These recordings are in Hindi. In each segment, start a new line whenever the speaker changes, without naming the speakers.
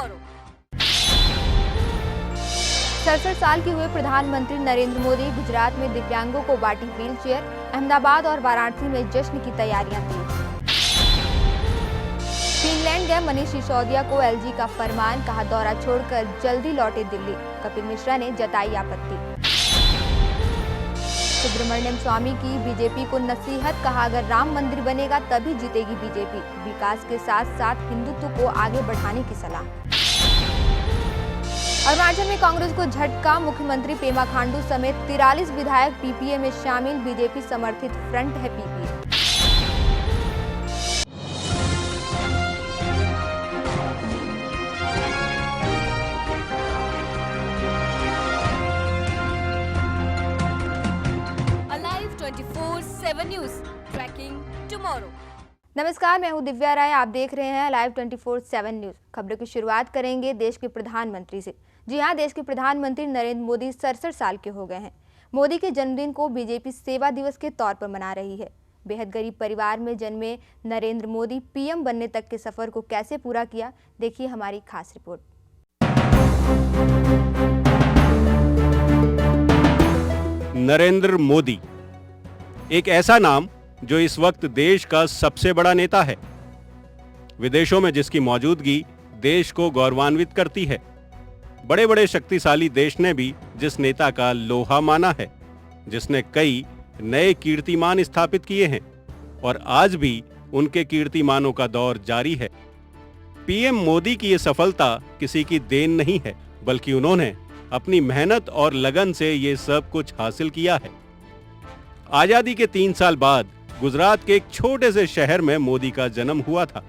टुमारो।
67 साल के हुए प्रधानमंत्री नरेंद्र मोदी गुजरात में दिव्यांगों को बांटी व्हीलचेयर। अहमदाबाद और वाराणसी में जश्न की तैयारियां तेज। फिनलैंड गए मनीष सिसोदिया को एलजी का फरमान, कहा दौरा छोड़कर जल्दी लौटे दिल्ली। कपिल मिश्रा ने जताई आपत्ति। सुब्रमण्यम स्वामी की बीजेपी को नसीहत, कहा अगर राम मंदिर बनेगा तभी जीतेगी बीजेपी। विकास के साथ साथ हिंदुत्व को आगे बढ़ाने की सलाह। अरुणाचल में कांग्रेस को झटका, मुख्यमंत्री पेमा खांडू समेत 43 विधायक पीपीए में शामिल। बीजेपी समर्थित फ्रंट है PPA.
Alive 24/7 news, tracking tomorrow.
नमस्कार, मैं हूं दिव्या राय। आप देख रहे हैं लाइव 24/7 न्यूज। खबरों की शुरुआत करेंगे देश के प्रधानमंत्री से। जी हां, देश के प्रधानमंत्री नरेंद्र मोदी 67 साल के हो गए हैं। मोदी के जन्मदिन को बीजेपी सेवा दिवस के तौर पर मना रही है। बेहद गरीब परिवार में जन्मे नरेंद्र मोदी पीएम बनने तक के सफर को कैसे पूरा किया, देखिए हमारी खास रिपोर्ट।
नरेंद्र मोदी एक ऐसा नाम जो इस वक्त देश का सबसे बड़ा नेता है। विदेशों में जिसकी मौजूदगी देश को गौरवान्वित करती है। बड़े बड़े शक्तिशाली देश ने भी जिस नेता का लोहा माना है, जिसने कई नए कीर्तिमान स्थापित किए हैं और आज भी उनके कीर्तिमानों का दौर जारी है। पीएम मोदी की ये सफलता किसी की देन नहीं है, बल्कि उन्होंने अपनी मेहनत और लगन से ये सब कुछ हासिल किया है। आजादी के 3 साल बाद गुजरात के एक छोटे से शहर में मोदी का जन्म हुआ था।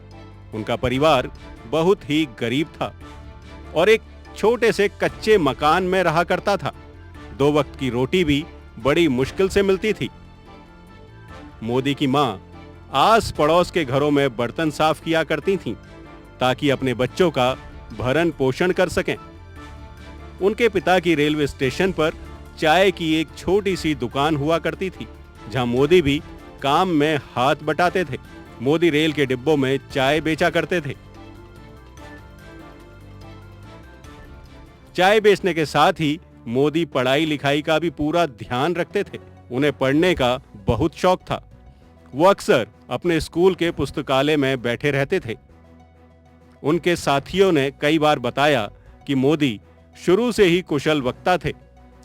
उनका परिवार बहुत ही गरीब था और एक छोटे से कच्चे मकान में रहा करता था। 2 वक्त की रोटी भी बड़ी मुश्किल से मिलती थी। मोदी की मां आस पड़ोस के घरों में बर्तन साफ किया करती थीं, ताकि अपने बच्चों का भरण पोषण कर सकें। उनके पिता की रेलवे स्टेशन पर चाय की एक छोटी सी दुकान हुआ करती थी, जहां मोदी भी काम में हाथ बटाते थे। मोदी रेल के डिब्बों में चाय बेचा करते थे। चाय बेचने के साथ ही मोदी पढ़ाई लिखाई का भी पूरा ध्यान रखते थे। उन्हें पढ़ने का बहुत शौक था। वो अक्सर अपने स्कूल के पुस्तकालय में बैठे रहते थे। उनके साथियों ने कई बार बताया कि मोदी शुरू से ही कुशल वक्ता थे।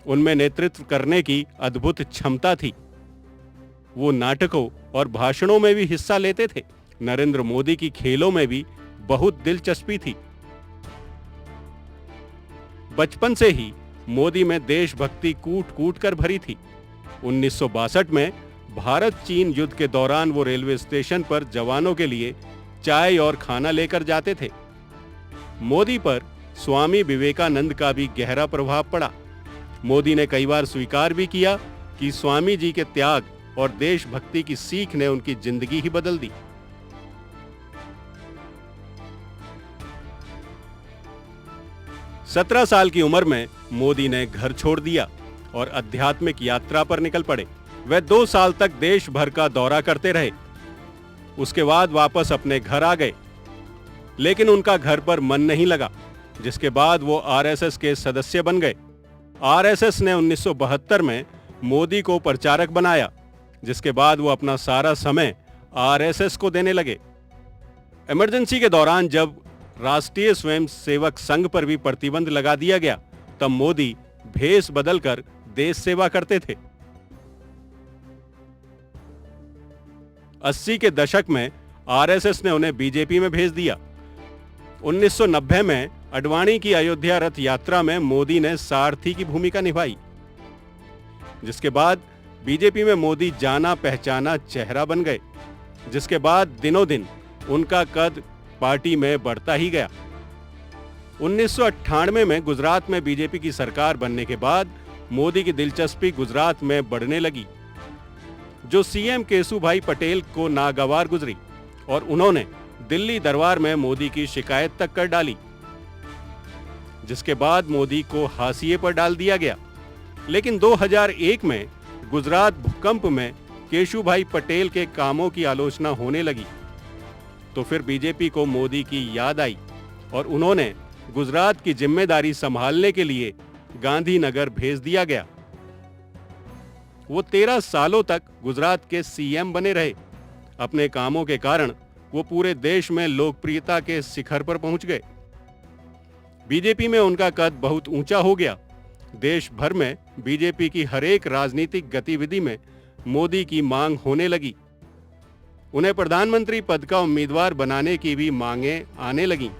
उनमें नेतृत्व करने की अद्भुत क्षमता थी। वो नाटकों और भाषणों में भी हिस्सा लेते थे। नरेंद्र मोदी की खेलों में भी बहुत दिलचस्पी थी। बचपन से ही मोदी में देशभक्ति कूट कूट कर भरी थी। 1962 में भारत चीन युद्ध के दौरान वो रेलवे स्टेशन पर जवानों के लिए चाय और खाना लेकर जाते थे। मोदी पर स्वामी विवेकानंद का भी गहरा प्रभाव पड़ा। मोदी ने कई बार स्वीकार भी किया कि स्वामी जी के त्याग और देशभक्ति की सीख ने उनकी जिंदगी ही बदल दी। सत्रह साल की उम्र में मोदी ने घर छोड़ दिया और आध्यात्मिक यात्रा पर निकल पड़े। वे 2 साल तक देश भर का दौरा करते रहे। उसके बाद वापस अपने घर आ गए, लेकिन उनका घर पर मन नहीं लगा, जिसके बाद वो आरएसएस के सदस्य बन गए। आरएसएस ने 1972 में मोदी को प्रचारक बनाया, जिसके बाद वो अपना सारा समय आरएसएस को देने लगे। इमरजेंसी के दौरान जब राष्ट्रीय स्वयंसेवक संघ पर भी प्रतिबंध लगा दिया गया, तब मोदी भेष बदलकर देश सेवा करते थे। 80 के दशक में आरएसएस ने उन्हें बीजेपी में भेज दिया। 1990 में अडवाणी की अयोध्या रथ यात्रा में मोदी ने सारथी की भूमिका निभाई, जिसके बाद बीजेपी में मोदी जाना पहचाना चेहरा बन गए, जिसके बाद दिनों दिन उनका कद पार्टी में बढ़ता ही गया। 1998 में गुजरात में बीजेपी की सरकार बनने के बाद मोदी की दिलचस्पी गुजरात में बढ़ने लगी, जो सीएम केशुभाई पटेल को नागवार गुजरी और उन्होंने दिल्ली दरबार में मोदी की शिकायत तक कर डाली, जिसके बाद मोदी को हाशिए पर डाल दिया गया। लेकिन 2001 में गुजरात भूकंप में केशुभाई पटेल के कामों की आलोचना होने लगी, तो फिर बीजेपी को मोदी की याद आई और उन्होंने गुजरात की जिम्मेदारी संभालने के लिए गांधीनगर भेज दिया गया। वो 13 सालों तक गुजरात के सीएम बने रहे। अपने कामों के कारण वो पूरे देश में लोकप्रियता के शिखर पर पहुंच गए। बीजेपी में उनका कद बहुत ऊंचा हो गया। देश भर में बीजेपी की हर एक राजनीतिक गतिविधि में मोदी की मांग होने लगी। उन्हें प्रधानमंत्री पद का उम्मीदवार बनाने की भी मांगें आने लगीं।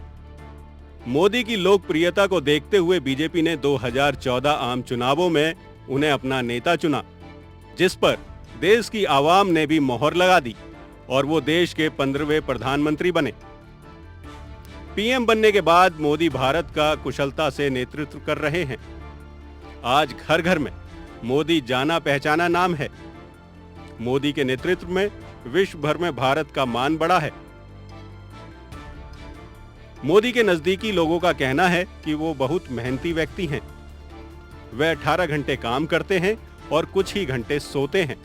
मोदी की लोकप्रियता को देखते हुए बीजेपी ने 2014 आम चुनावों में उन्हें अपना नेता चुना, जिस पर देश की आवाम ने भी मोहर लगा दी और वो देश के 15वें प्रधानमंत्री बने। पीएम बनने के बाद मोदी भारत का कुशलता से नेतृत्व कर रहे हैं। आज घर घर में मोदी जाना पहचाना नाम है। मोदी के नेतृत्व में विश्व भर में भारत का मान बढ़ा है। मोदी के नजदीकी लोगों का कहना है कि वो बहुत मेहनती व्यक्ति हैं। वे 18 घंटे काम करते हैं और कुछ ही घंटे सोते हैं।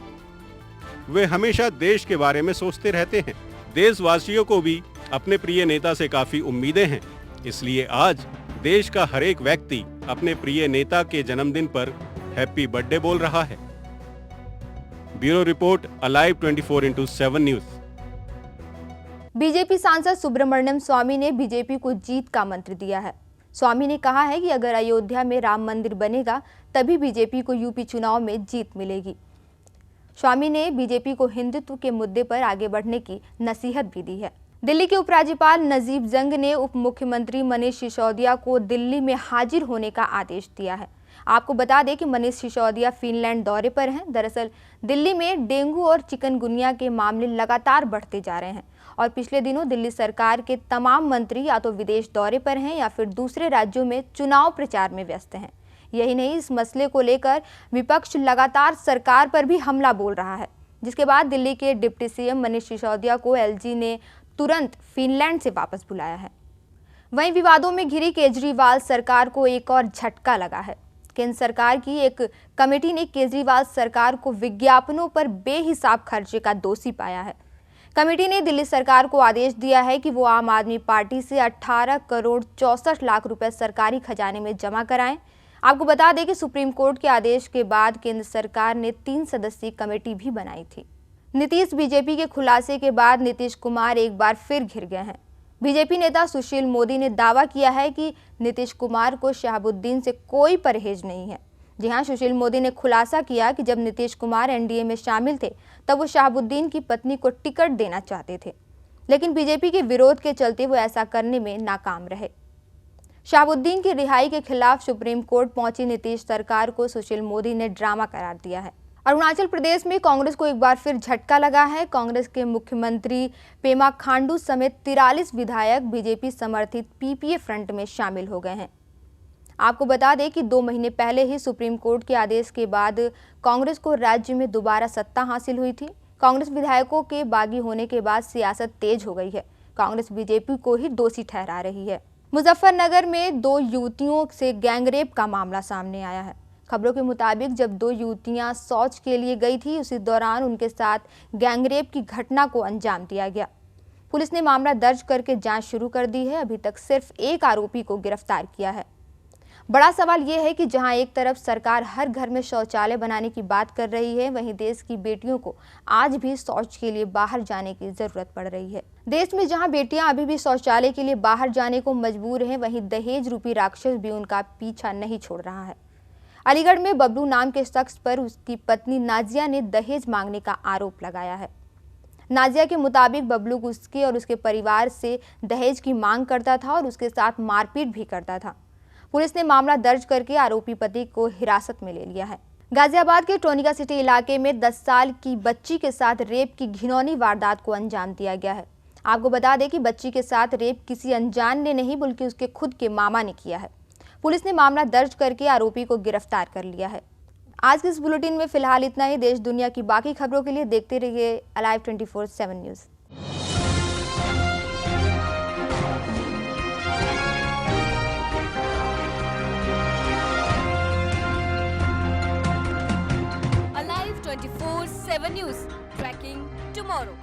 वे हमेशा देश के बारे में सोचते रहते हैं। देशवासियों को भी अपने प्रिय नेता से काफी उम्मीदें हैं। इसलिए आज देश का हर एक व्यक्ति अपने प्रिय नेता के जन्मदिन पर हैप्पी बर्थडे बोल रहा है। Bureau report, alive 24/7 news.
BJP सांसद सुब्रमण्यम स्वामी ने बीजेपी को जीत का मंत्र दिया है। स्वामी ने कहा है कि अगर अयोध्या में राम मंदिर बनेगा तभी बीजेपी को यूपी चुनाव में जीत मिलेगी। स्वामी ने बीजेपी को हिंदुत्व के मुद्दे पर आगे बढ़ने की नसीहत भी दी है। दिल्ली के उपराज्यपाल नजीब जंग ने उप मुख्यमंत्री मनीष सिसोदिया को दिल्ली में हाजिर होने का आदेश दिया है। आपको बता दें कि मनीष सिसोदिया फिनलैंड दौरे पर हैं। दरअसल दिल्ली में डेंगू और चिकनगुनिया के मामले लगातार बढ़ते जा रहे हैं और पिछले दिनों दिल्ली सरकार के तमाम मंत्री या तो विदेश दौरे पर हैं या फिर दूसरे राज्यों में चुनाव प्रचार में व्यस्त हैं। यही नहीं, इस मसले को लेकर विपक्ष लगातार सरकार पर भी हमला बोल रहा है, जिसके बाद दिल्ली के डिप्टी सीएम मनीष सिसोदिया को एलजी ने तुरंत फिनलैंड से वापस बुलाया है। वहीं विवादों में घिरी केजरीवाल सरकार को एक और झटका लगा है। केंद्र सरकार की एक कमेटी ने केजरीवाल सरकार को विज्ञापनों पर बेहिसाब खर्चे का दोषी पाया है। कमेटी ने दिल्ली सरकार को आदेश दिया है कि वो आम आदमी पार्टी से 18 करोड़ 64 लाख रुपए सरकारी खजाने में जमा कराएं। आपको बता दें कि सुप्रीम कोर्ट के आदेश के बाद केंद्र सरकार ने 3 सदस्यीय कमेटी भी बनाई थी। नीतीश बीजेपी के खुलासे के बाद नीतीश कुमार एक बार फिर घिर गए हैं। बीजेपी नेता सुशील मोदी ने दावा किया है कि नीतीश कुमार को शहाबुद्दीन से कोई परहेज नहीं है। जी हां, सुशील मोदी ने खुलासा किया कि जब नीतीश कुमार एनडीए में शामिल थे तब वो शहाबुद्दीन की पत्नी को टिकट देना चाहते थे, लेकिन बीजेपी के विरोध के चलते वो ऐसा करने में नाकाम रहे। शहाबुद्दीन की रिहाई के खिलाफ सुप्रीम कोर्ट पहुंची नीतीश सरकार को सुशील मोदी ने ड्रामा करार दिया है। अरुणाचल प्रदेश में कांग्रेस को एक बार फिर झटका लगा है। कांग्रेस के मुख्यमंत्री पेमा खांडू समेत 43 विधायक बीजेपी समर्थित पीपीए फ्रंट में शामिल हो गए हैं। आपको बता दें कि 2 महीने पहले ही सुप्रीम कोर्ट के आदेश के बाद कांग्रेस को राज्य में दोबारा सत्ता हासिल हुई थी। कांग्रेस विधायकों के बागी होने के बाद सियासत तेज हो गई है। कांग्रेस बीजेपी को ही दोषी ठहरा रही है। मुजफ्फरनगर में 2 युवतियों से गैंगरेप का मामला सामने आया है। खबरों के मुताबिक जब 2 युवतियां शौच के लिए गई थी, उसी दौरान उनके साथ गैंगरेप की घटना को अंजाम दिया गया। पुलिस ने मामला दर्ज करके जांच शुरू कर दी है। अभी तक सिर्फ एक आरोपी को गिरफ्तार किया है। बड़ा सवाल यह है कि जहां एक तरफ सरकार हर घर में शौचालय बनाने की बात कर रही है, वहीं देश की बेटियों को आज भी शौच के लिए बाहर जाने की जरूरत पड़ रही है। देश में जहां बेटियां अभी भी शौचालय के लिए बाहर जाने को मजबूर हैं, वहीं दहेज रूपी राक्षस भी उनका पीछा नहीं छोड़ रहा है। अलीगढ़ में बबलू नाम के शख्स पर उसकी पत्नी नाजिया ने दहेज मांगने का आरोप लगाया है। नाजिया के मुताबिक बबलू उसके और उसके परिवार से दहेज की मांग करता था और उसके साथ मारपीट भी करता था। पुलिस ने मामला दर्ज करके आरोपी पति को हिरासत में ले लिया है। गाजियाबाद के टोनिका सिटी इलाके में 10 साल की बच्ची के साथ रेप की घिनौनी वारदात को अंजाम दिया गया है। आपको बता दें कि बच्ची के साथ रेप किसी अनजान ने नहीं बल्कि उसके खुद के मामा ने किया है। पुलिस ने मामला दर्ज करके आरोपी को गिरफ्तार कर लिया है। आज के इस बुलेटिन में फिलहाल इतना ही। देश दुनिया की बाकी खबरों के लिए देखते रहिए alive 24/7 news.
Alive 24/7 News, tracking tomorrow.